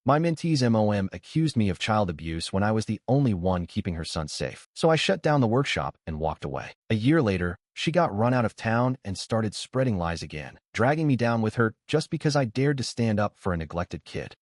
My mentee's MOM accused me of child abuse when I was the only one keeping her son safe. So I shut down the workshop and walked away. A year later, she got run out of town and started spreading lies again, dragging me down with her just because I dared to stand up for a neglected kid.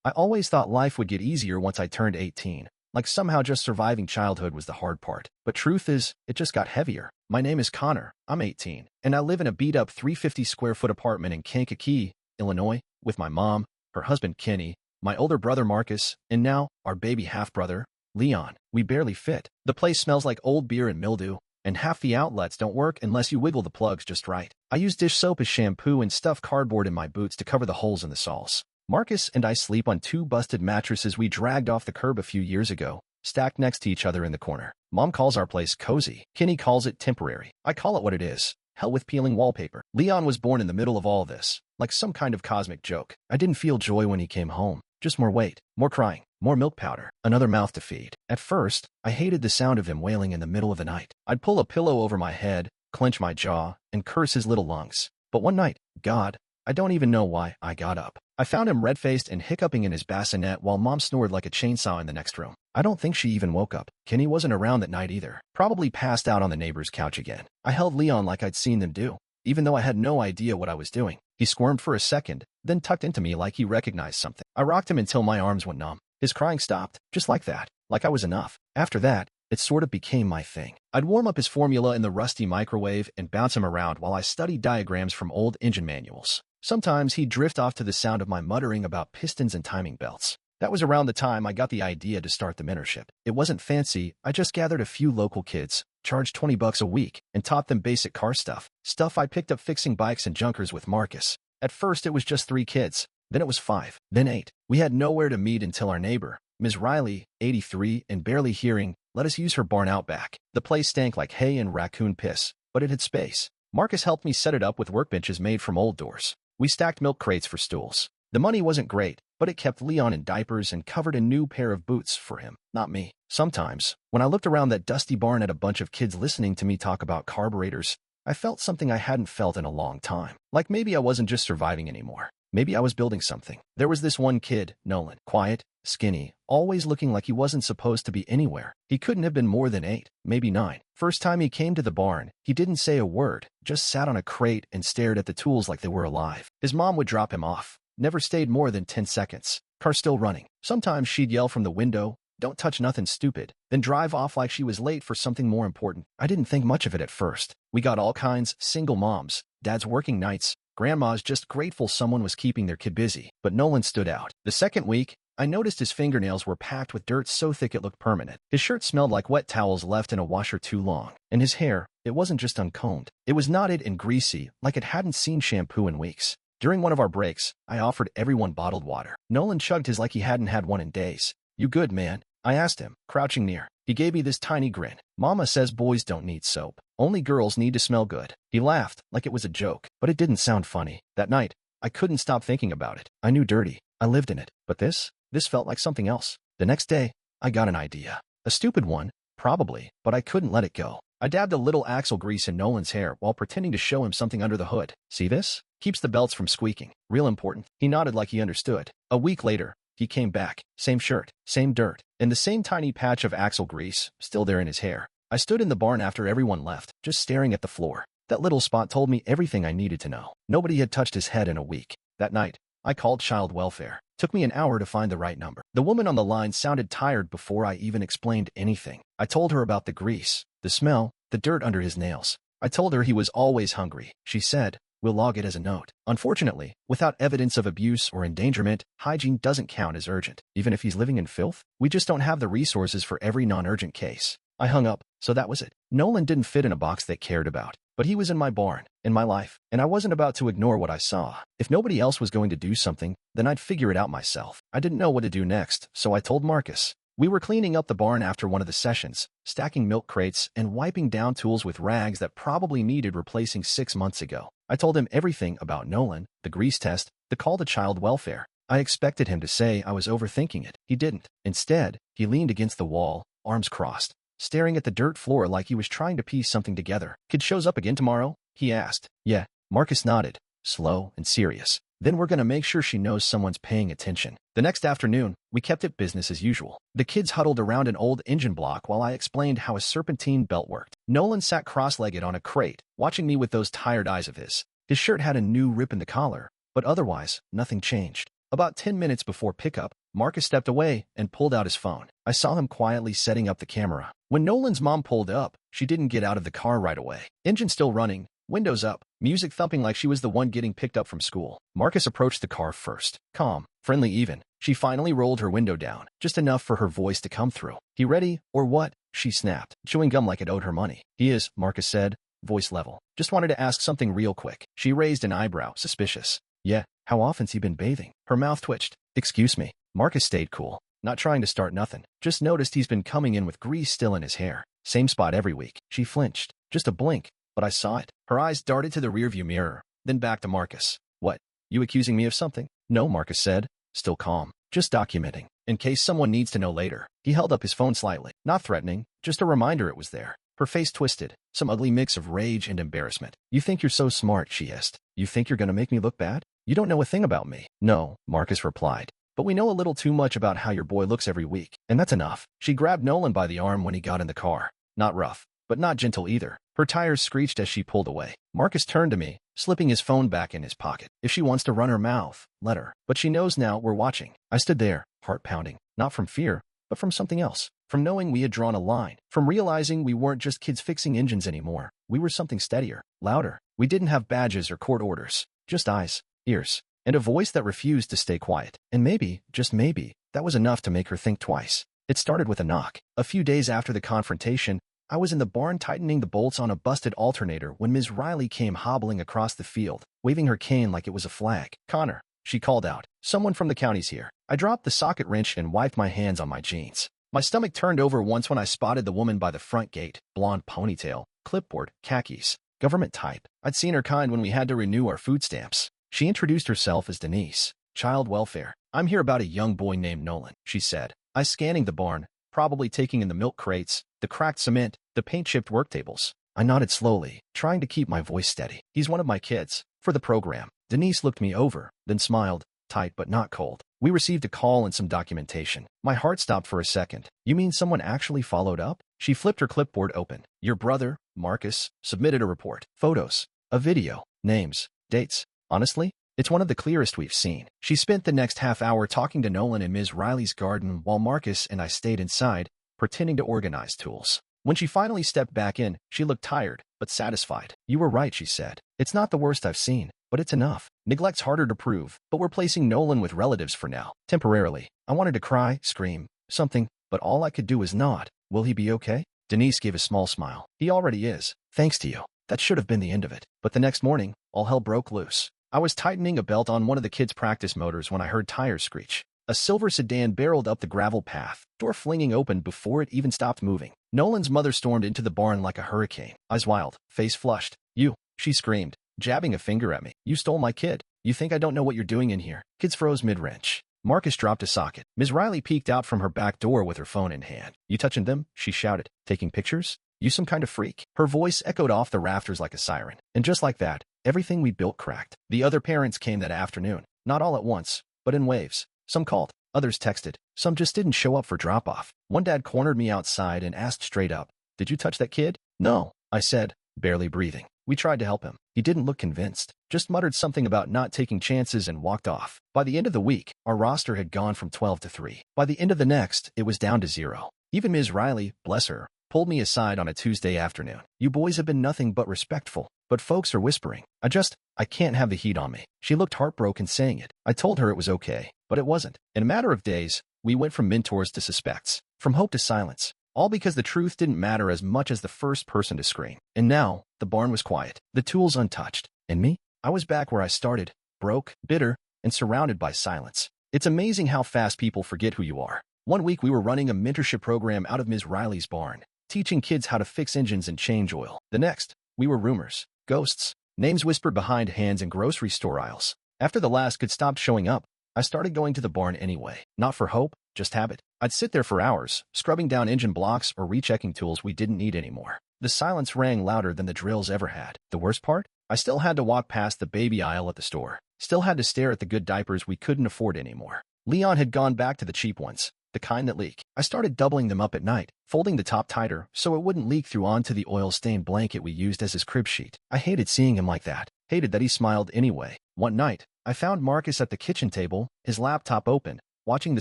I always thought life would get easier once I turned 18, like somehow just surviving childhood was the hard part. But truth is, it just got heavier. My name is Connor, I'm 18, and I live in a beat-up 350-square-foot apartment in Kankakee, Illinois, with my mom, her husband Kenny, my older brother Marcus, and now our baby half-brother, Leon. We barely fit. The place smells like old beer and mildew, and half the outlets don't work unless you wiggle the plugs just right. I use dish soap as shampoo and stuff cardboard in my boots to cover the holes in the soles. Marcus and I sleep on 2 busted mattresses we dragged off the curb a few years ago, stacked next to each other in the corner. Mom calls our place cozy. Kenny calls it temporary. I call it what it is. Hell with peeling wallpaper. Leon was born in the middle of all this, like some kind of cosmic joke. I didn't feel joy when he came home. Just more weight, more crying, more milk powder, another mouth to feed. At first, I hated the sound of him wailing in the middle of the night. I'd pull a pillow over my head, clench my jaw, and curse his little lungs. But one night, God, I don't even know why, I got up. I found him red-faced and hiccuping in his bassinet while Mom snored like a chainsaw in the next room. I don't think she even woke up. Kenny wasn't around that night either. Probably passed out on the neighbor's couch again. I held Leon like I'd seen them do, even though I had no idea what I was doing. He squirmed for a second, then tucked into me like he recognized something. I rocked him until my arms went numb. His crying stopped, just like that, like I was enough. After that, it sort of became my thing. I'd warm up his formula in the rusty microwave and bounce him around while I studied diagrams from old engine manuals. Sometimes he'd drift off to the sound of my muttering about pistons and timing belts. That was around the time I got the idea to start the mentorship. It wasn't fancy, I just gathered a few local kids, charged $20 a week, and taught them basic car stuff. Stuff I picked up fixing bikes and junkers with Marcus. At first it was just 3 kids, then it was 5, then 8. We had nowhere to meet until our neighbor, Ms. Riley, 83 and barely hearing, let us use her barn out back. The place stank like hay and raccoon piss, but it had space. Marcus helped me set it up with workbenches made from old doors. We stacked milk crates for stools. The money wasn't great, but it kept Leon in diapers and covered a new pair of boots for him, not me. Sometimes, when I looked around that dusty barn at a bunch of kids listening to me talk about carburetors, I felt something I hadn't felt in a long time. Like maybe I wasn't just surviving anymore. Maybe I was building something. There was this one kid, Nolan, quiet, skinny, always looking like he wasn't supposed to be anywhere. He couldn't have been more than 8, maybe 9. First time he came to the barn, he didn't say a word, just sat on a crate and stared at the tools like they were alive. His mom would drop him off. Never stayed more than 10 seconds. Car still running. Sometimes she'd yell from the window, "Don't touch nothing stupid," then drive off like she was late for something more important. I didn't think much of it at first. We got all kinds, single moms, dads working nights, grandmas just grateful someone was keeping their kid busy. But Nolan stood out. The second week, I noticed his fingernails were packed with dirt so thick it looked permanent. His shirt smelled like wet towels left in a washer too long. And his hair, it wasn't just uncombed. It was knotted and greasy, like it hadn't seen shampoo in weeks. During one of our breaks, I offered everyone bottled water. Nolan chugged his like he hadn't had one in days. "You good, man?" I asked him, crouching near. He gave me this tiny grin. "Mama says boys don't need soap. Only girls need to smell good." He laughed, like it was a joke, but it didn't sound funny. That night, I couldn't stop thinking about it. I knew dirty. I lived in it. But this felt like something else. The next day, I got an idea. A stupid one, probably, but I couldn't let it go. I dabbed a little axle grease in Nolan's hair while pretending to show him something under the hood. "See this? Keeps the belts from squeaking. Real important." He nodded like he understood. A week later, he came back. Same shirt, same dirt, and the same tiny patch of axle grease, still there in his hair. I stood in the barn after everyone left, just staring at the floor. That little spot told me everything I needed to know. Nobody had touched his head in a week. That night, I called child welfare. Took me an hour to find the right number. The woman on the line sounded tired before I even explained anything. I told her about the grease, the smell, the dirt under his nails. I told her he was always hungry. She said, "We'll log it as a note." Unfortunately, without evidence of abuse or endangerment, hygiene doesn't count as urgent. Even if he's living in filth, we just don't have the resources for every non-urgent case. I hung up, so that was it. Nolan didn't fit in a box they cared about, but he was in my barn, in my life, and I wasn't about to ignore what I saw. If nobody else was going to do something, then I'd figure it out myself. I didn't know what to do next, so I told Marcus. We were cleaning up the barn after one of the sessions, stacking milk crates and wiping down tools with rags that probably needed replacing 6 months ago. I told him everything about Nolan, the grease test, the call to child welfare. I expected him to say I was overthinking it. He didn't. Instead, he leaned against the wall, arms crossed, staring at the dirt floor like he was trying to piece something together. "Kid shows up again tomorrow?" he asked. "Yeah." Marcus nodded. slow and serious. Then we're gonna make sure she knows someone's paying attention. The next afternoon, we kept it business as usual. The kids huddled around an old engine block while I explained how a serpentine belt worked. Nolan sat cross-legged on a crate, watching me with those tired eyes of his. His shirt had a new rip in the collar, but otherwise, nothing changed. About 10 minutes before pickup, Marcus stepped away and pulled out his phone. I saw him quietly setting up the camera. When Nolan's mom pulled up, she didn't get out of the car right away. Engine still running, windows up, music thumping like she was the one getting picked up from school. Marcus approached the car first. Calm, friendly even. She finally rolled her window down, just enough for her voice to come through. "He ready, or what?" she snapped, chewing gum like it owed her money. "He is," Marcus said, voice level. "Just wanted to ask something real quick." She raised an eyebrow, suspicious. "Yeah, how often's he been bathing?" Her mouth twitched. "Excuse me." Marcus stayed cool, not trying to start nothing. "Just noticed he's been coming in with grease still in his hair. Same spot every week." She flinched. Just a blink, but I saw it. Her eyes darted to the rearview mirror, then back to Marcus. "What? You accusing me of something?" "No," Marcus said, still calm. "Just documenting, in case someone needs to know later." He held up his phone slightly, not threatening, just a reminder it was there. Her face twisted, some ugly mix of rage and embarrassment. "You think you're so smart," she hissed. "You think you're gonna make me look bad? You don't know a thing about me." "No," Marcus replied. "But we know a little too much about how your boy looks every week, and that's enough." She grabbed Nolan by the arm when he got in the car. Not rough, but not gentle either. Her tires screeched as she pulled away. Marcus turned to me, slipping his phone back in his pocket. "If she wants to run her mouth, let her. But she knows now we're watching." I stood there, heart pounding, not from fear, but from something else. From knowing we had drawn a line. From realizing we weren't just kids fixing engines anymore. We were something steadier, louder. We didn't have badges or court orders. Just eyes, ears, and a voice that refused to stay quiet. And maybe, just maybe, that was enough to make her think twice. It started with a knock. A few days after the confrontation, I was in the barn tightening the bolts on a busted alternator when Ms. Riley came hobbling across the field, waving her cane like it was a flag. "Connor," she called out. "Someone from the county's here." I dropped the socket wrench and wiped my hands on my jeans. My stomach turned over once when I spotted the woman by the front gate, blonde ponytail, clipboard, khakis, government type. I'd seen her kind when we had to renew our food stamps. She introduced herself as Denise, child welfare. "I'm here about a young boy named Nolan," she said. I scanning the barn, probably taking in the milk crates, the cracked cement, the paint-chipped work tables. I nodded slowly, trying to keep my voice steady. "He's one of my kids, for the program." Denise looked me over, then smiled, tight but not cold. "We received a call and some documentation." My heart stopped for a second. "You mean someone actually followed up?" She flipped her clipboard open. "Your brother, Marcus, submitted a report. Photos, a video, names, dates. Honestly, it's one of the clearest we've seen." She spent the next half hour talking to Nolan in Ms. Riley's garden while Marcus and I stayed inside, pretending to organize tools. When she finally stepped back in, she looked tired, but satisfied. "You were right," she said. "It's not the worst I've seen, but it's enough. Neglect's harder to prove, but we're placing Nolan with relatives for now, temporarily." I wanted to cry, scream, something, but all I could do was nod. "Will he be okay?" Denise gave a small smile. "He already is, thanks to you." That should have been the end of it. But the next morning, all hell broke loose. I was tightening a belt on one of the kids' practice motors when I heard tires screech. A silver sedan barreled up the gravel path, door flinging open before it even stopped moving. Nolan's mother stormed into the barn like a hurricane, eyes wild, face flushed. "You," she screamed, jabbing a finger at me. "You stole my kid. You think I don't know what you're doing in here?" Kids froze mid-wrench. Marcus dropped a socket. Ms. Riley peeked out from her back door with her phone in hand. "You touching them?" she shouted. "Taking pictures? You some kind of freak?" Her voice echoed off the rafters like a siren. And just like that, everything we built cracked. The other parents came that afternoon, not all at once, but in waves. Some called, others texted, some just didn't show up for drop-off. One dad cornered me outside and asked straight up, "Did you touch that kid?" "No," I said, barely breathing. We tried to help him. He didn't look convinced, just muttered something about not taking chances and walked off. By the end of the week, our roster had gone from 12 to 3. By the end of the next, it was down to 0. Even Ms. Riley, bless her, pulled me aside on a Tuesday afternoon. "You boys have been nothing but respectful, but folks are whispering. I can't have the heat on me." She looked heartbroken saying it. I told her it was okay, but it wasn't. In a matter of days, we went from mentors to suspects, from hope to silence, all because the truth didn't matter as much as the first person to scream. And now, the barn was quiet, the tools untouched. And me? I was back where I started, broke, bitter, and surrounded by silence. It's amazing how fast people forget who you are. One week we were running a mentorship program out of Ms. Riley's barn, teaching kids how to fix engines and change oil. The next, we were rumors, ghosts, names whispered behind hands in grocery store aisles. After the last kid stopped showing up, I started going to the barn anyway. Not for hope, just habit. I'd sit there for hours, scrubbing down engine blocks or rechecking tools we didn't need anymore. The silence rang louder than the drills ever had. The worst part? I still had to walk past the baby aisle at the store. Still had to stare at the good diapers we couldn't afford anymore. Leon had gone back to the cheap ones, the kind that leak. I started doubling them up at night, folding the top tighter so it wouldn't leak through onto the oil-stained blanket we used as his crib sheet. I hated seeing him like that. Hated that he smiled anyway. One night, I found Marcus at the kitchen table, his laptop open, watching the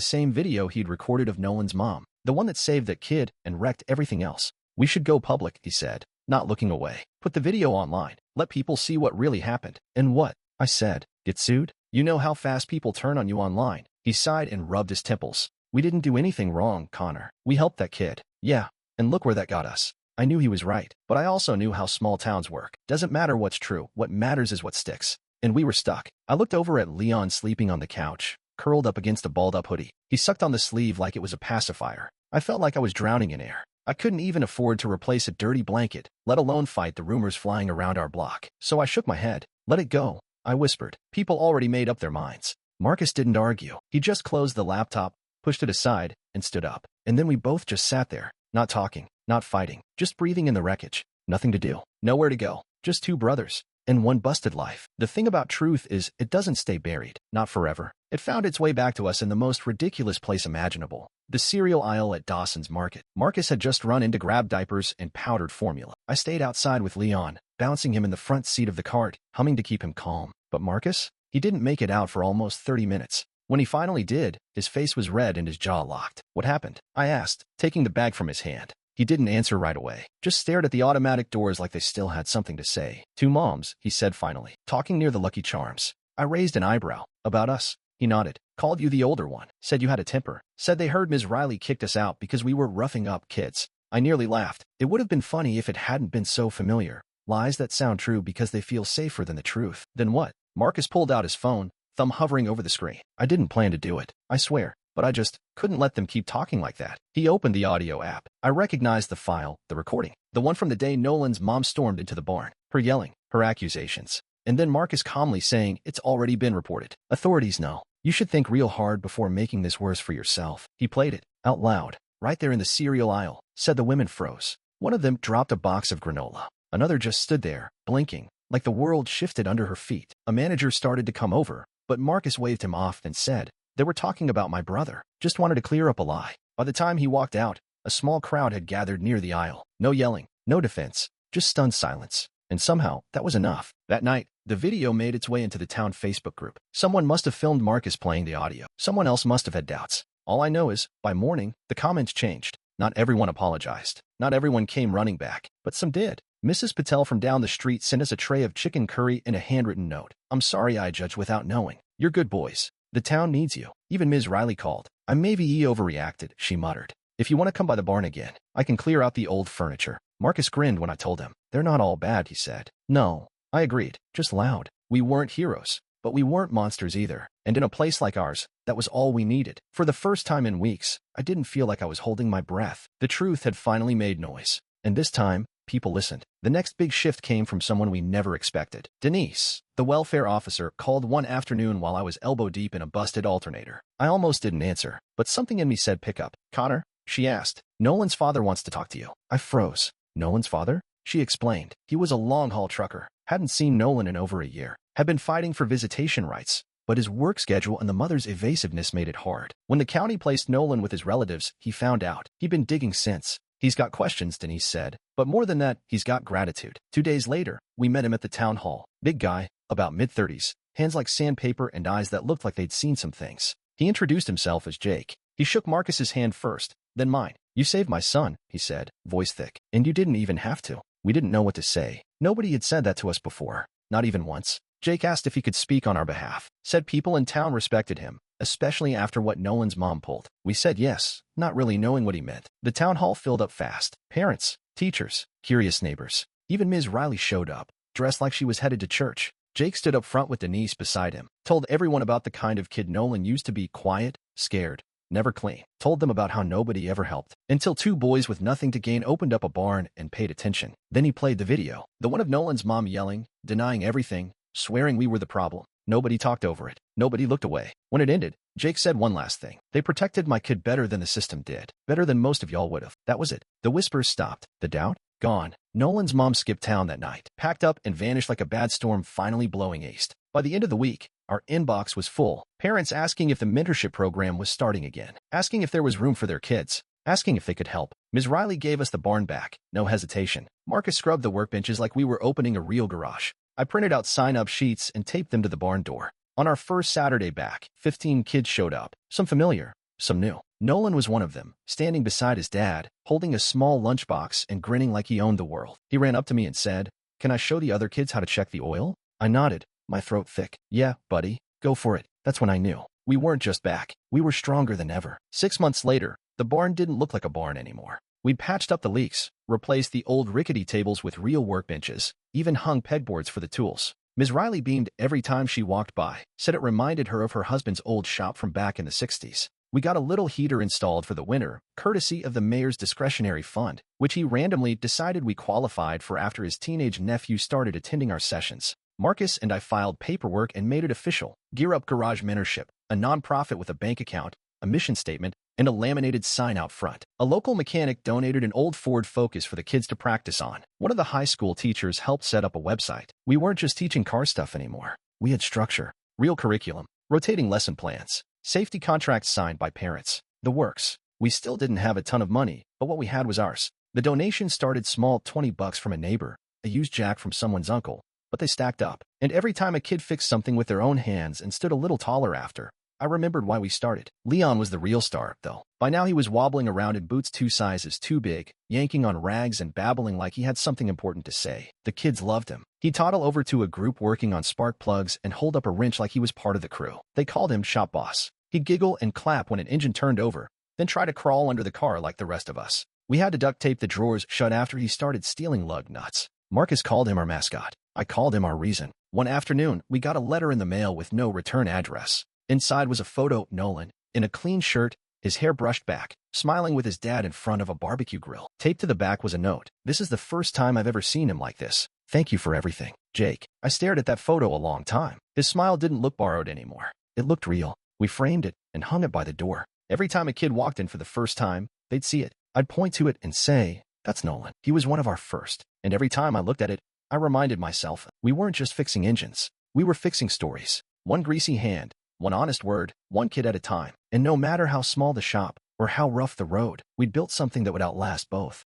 same video he'd recorded of Nolan's mom, the one that saved that kid and wrecked everything else. "We should go public," he said, not looking away. "Put the video online. Let people see what really happened." "And what?" I said. "Get sued? You know how fast people turn on you online." He sighed and rubbed his temples. "We didn't do anything wrong, Connor. We helped that kid." "Yeah, and look where that got us." I knew he was right, but I also knew how small towns work. Doesn't matter what's true, what matters is what sticks. And we were stuck. I looked over at Leon sleeping on the couch, curled up against a balled-up hoodie. He sucked on the sleeve like it was a pacifier. I felt like I was drowning in air. I couldn't even afford to replace a dirty blanket, let alone fight the rumors flying around our block. So I shook my head. "Let it go," I whispered. People already made up their minds. Marcus didn't argue. He just closed the laptop, pushed it aside, and stood up. And then we both just sat there, not talking, not fighting, just breathing in the wreckage. Nothing to do. Nowhere to go. Just two brothers. And one busted life. The thing about truth is, it doesn't stay buried. Not forever. It found its way back to us in the most ridiculous place imaginable. The cereal aisle at Dawson's Market. Marcus had just run in to grab diapers and powdered formula. I stayed outside with Leon, bouncing him in the front seat of the cart, humming to keep him calm. But Marcus? He didn't make it out for almost 30 minutes. When he finally did, his face was red and his jaw locked. "What happened?" I asked, taking the bag from his hand. He didn't answer right away, just stared at the automatic doors like they still had something to say. "Two moms," he said finally, talking near the Lucky Charms. I raised an eyebrow. "About us?" He nodded. "Called you the older one. Said you had a temper. Said they heard Ms. Riley kicked us out because we were roughing up kids." I nearly laughed. It would have been funny if it hadn't been so familiar. Lies that sound true because they feel safer than the truth. "Then what?" Marcus pulled out his phone, thumb hovering over the screen. "I didn't plan to do it, I swear. But I just couldn't let them keep talking like that." He opened the audio app. I recognized the file, the recording, the one from the day Nolan's mom stormed into the barn. Her yelling, her accusations. And then Marcus calmly saying, "It's already been reported. Authorities know. You should think real hard before making this worse for yourself." He played it, out loud, right there in the cereal aisle. Said the women froze. One of them dropped a box of granola. Another just stood there, blinking, like the world shifted under her feet. A manager started to come over, but Marcus waved him off and said, "They were talking about my brother. Just wanted to clear up a lie." By the time he walked out, a small crowd had gathered near the aisle. No yelling, no defense, just stunned silence. And somehow, that was enough. That night, the video made its way into the town Facebook group. Someone must have filmed Marcus playing the audio. Someone else must have had doubts. All I know is, by morning, the comments changed. Not everyone apologized. Not everyone came running back, but some did. Mrs. Patel from down the street sent us a tray of chicken curry and a handwritten note. "I'm sorry I judged without knowing. You're good boys. The town needs you." Even Ms. Riley called. "I maybe overreacted," she muttered. "If you want to come by the barn again, I can clear out the old furniture." Marcus grinned when I told him. "They're not all bad," he said. "No," I agreed, "just loud." We weren't heroes, but we weren't monsters either. And in a place like ours, that was all we needed. For the first time in weeks, I didn't feel like I was holding my breath. The truth had finally made noise. And this time, people listened. The next big shift came from someone we never expected. Denise, the welfare officer, called one afternoon while I was elbow-deep in a busted alternator. I almost didn't answer, but something in me said pick up. "Connor?" she asked. "Nolan's father wants to talk to you." I froze. "Nolan's father?" She explained. He was a long-haul trucker. Hadn't seen Nolan in over a year. Had been fighting for visitation rights. But his work schedule and the mother's evasiveness made it hard. When the county placed Nolan with his relatives, he found out. He'd been digging since. "He's got questions," Denise said. "But more than that, he's got gratitude." 2 days later, we met him at the town hall. Big guy, about mid-30s, hands like sandpaper and eyes that looked like they'd seen some things. He introduced himself as Jake. He shook Marcus's hand first, then mine. "You saved my son," he said, voice thick. "And you didn't even have to." We didn't know what to say. Nobody had said that to us before, not even once. Jake asked if he could speak on our behalf. Said people in town respected him, especially after what Nolan's mom pulled. We said yes, not really knowing what he meant. The town hall filled up fast. Parents, teachers, curious neighbors. Even Ms. Riley showed up, dressed like she was headed to church. Jake stood up front with Denise beside him, told everyone about the kind of kid Nolan used to be: quiet, scared, never clean. Told them about how nobody ever helped. Until 2 boys with nothing to gain opened up a barn and paid attention. Then he played the video. The one of Nolan's mom yelling, denying everything, swearing we were the problem. Nobody talked over it. Nobody looked away. When it ended, Jake said one last thing. "They protected my kid better than the system did. Better than most of y'all would have." That was it. The whispers stopped. The doubt? Gone. Nolan's mom skipped town that night, packed up and vanished like a bad storm finally blowing east. By the end of the week, our inbox was full. Parents asking if the mentorship program was starting again, asking if there was room for their kids, asking if they could help. Ms. Riley gave us the barn back, no hesitation. Marcus scrubbed the workbenches like we were opening a real garage. I printed out sign-up sheets and taped them to the barn door. On our first Saturday back, 15 kids showed up, some familiar, some new. Nolan was one of them, standing beside his dad, holding a small lunchbox and grinning like he owned the world. He ran up to me and said, "Can I show the other kids how to check the oil?" I nodded, my throat thick. "Yeah, buddy, go for it." That's when I knew. We weren't just back. We were stronger than ever. 6 months later, the barn didn't look like a barn anymore. We'd patched up the leaks, replaced the old rickety tables with real workbenches, even hung pegboards for the tools. Ms. Riley beamed every time she walked by, said it reminded her of her husband's old shop from back in the 60s. We got a little heater installed for the winter, courtesy of the mayor's discretionary fund, which he randomly decided we qualified for after his teenage nephew started attending our sessions. Marcus and I filed paperwork and made it official. Gear Up Garage Mentorship, a nonprofit with a bank account, a mission statement, and a laminated sign out front. A local mechanic donated an old Ford Focus for the kids to practice on. One of the high school teachers helped set up a website. We weren't just teaching car stuff anymore. We had structure, real curriculum, rotating lesson plans, safety contracts signed by parents. The works. We still didn't have a ton of money, but what we had was ours. The donations started small, $20 from a neighbor, a used jack from someone's uncle, but they stacked up. And every time a kid fixed something with their own hands and stood a little taller after, I remembered why we started. Leon was the real star, though. By now he was wobbling around in boots 2 sizes too big, yanking on rags and babbling like he had something important to say. The kids loved him. He'd toddle over to a group working on spark plugs and hold up a wrench like he was part of the crew. They called him Shop Boss. He'd giggle and clap when an engine turned over, then try to crawl under the car like the rest of us. We had to duct tape the drawers shut after he started stealing lug nuts. Marcus called him our mascot. I called him our reason. One afternoon, we got a letter in the mail with no return address. Inside was a photo of Nolan, in a clean shirt, his hair brushed back, smiling with his dad in front of a barbecue grill. Taped to the back was a note. "This is the first time I've ever seen him like this. Thank you for everything, Jake." I stared at that photo a long time. His smile didn't look borrowed anymore. It looked real. We framed it and hung it by the door. Every time a kid walked in for the first time, they'd see it. I'd point to it and say, "That's Nolan. He was one of our first." And every time I looked at it, I reminded myself, we weren't just fixing engines. We were fixing stories. One greasy hand, one honest word, one kid at a time. And no matter how small the shop or how rough the road, we'd built something that would outlast both.